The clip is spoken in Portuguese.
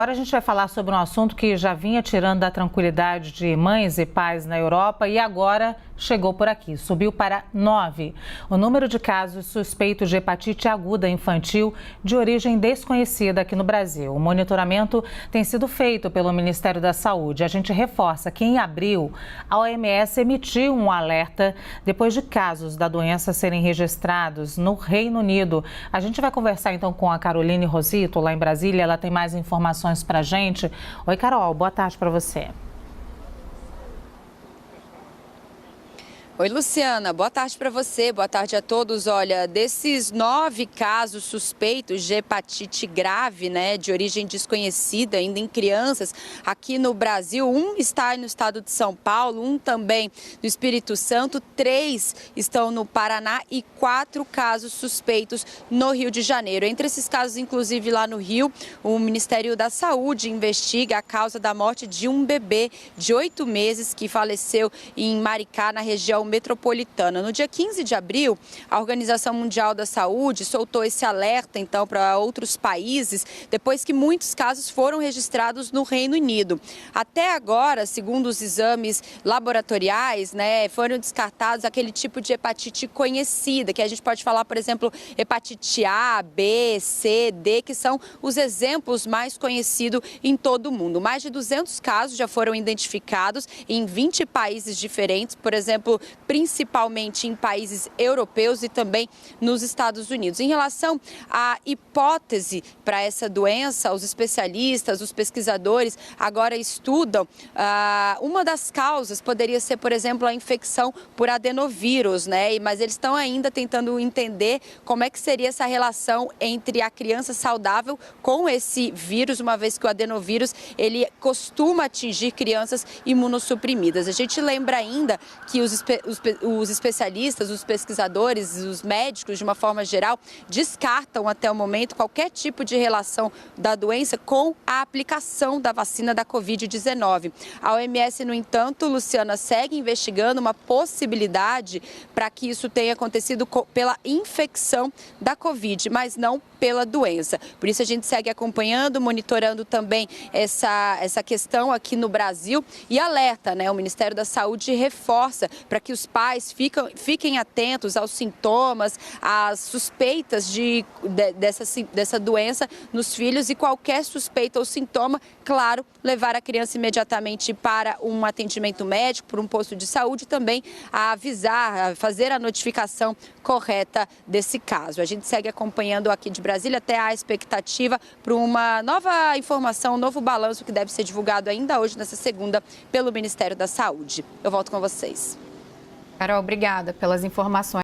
Agora a gente vai falar sobre um assunto que já vinha tirando a tranquilidade de mães e pais na Europa e agora chegou por aqui. Subiu para 9. O número de casos suspeitos de hepatite aguda infantil de origem desconhecida aqui no Brasil. O monitoramento tem sido feito pelo Ministério da Saúde. A gente reforça que em abril a OMS emitiu um alerta depois de casos da doença serem registrados no Reino Unido. A gente vai conversar então com a Caroline Rosito, lá em Brasília. Ela tem mais informações para a gente. Oi, Carol, boa tarde para você. Oi, Luciana, boa tarde para você, boa tarde a todos. Olha, desses 9 casos suspeitos de hepatite grave, de origem desconhecida, ainda em crianças, aqui no Brasil, um está no estado de São Paulo, um também no Espírito Santo, 3 estão no Paraná e 4 casos suspeitos no Rio de Janeiro. Entre esses casos, inclusive lá no Rio, o Ministério da Saúde investiga a causa da morte de um bebê de 8 meses que faleceu em Maricá, na região metropolitana. No dia 15 de abril, a Organização Mundial da Saúde soltou esse alerta, então, para outros países, depois que muitos casos foram registrados no Reino Unido. Até agora, segundo os exames laboratoriais, foram descartados aquele tipo de hepatite conhecida, que a gente pode falar, por exemplo, hepatite A, B, C, D, que são os exemplos mais conhecidos em todo o mundo. Mais de 200 casos já foram identificados em 20 países diferentes, por exemplo, principalmente em países europeus e também nos Estados Unidos. Em relação à hipótese para essa doença, os especialistas, os pesquisadores agora estudam uma das causas poderia ser, por exemplo, a infecção por adenovírus, mas eles estão ainda tentando entender como é que seria essa relação entre a criança saudável com esse vírus, uma vez que o adenovírus ele costuma atingir crianças imunossuprimidas. A gente lembra ainda que os especialistas, os pesquisadores, os médicos, de uma forma geral, descartam até o momento qualquer tipo de relação da doença com a aplicação da vacina da Covid-19. A OMS, no entanto, Luciana, segue investigando uma possibilidade para que isso tenha acontecido pela infecção da Covid, mas não pela doença. Por isso a gente segue acompanhando, monitorando também essa questão aqui no Brasil e alerta, o Ministério da Saúde reforça para que os pais fiquem atentos aos sintomas, às suspeitas dessa doença nos filhos e qualquer suspeita ou sintoma, claro, levar a criança imediatamente para um atendimento médico, por um posto de saúde, também a avisar, a fazer a notificação correta desse caso. A gente segue acompanhando aqui de Brasília, até a expectativa para uma nova informação, um novo balanço que deve ser divulgado ainda hoje, nessa segunda, pelo Ministério da Saúde. Eu volto com vocês. Carol, obrigada pelas informações.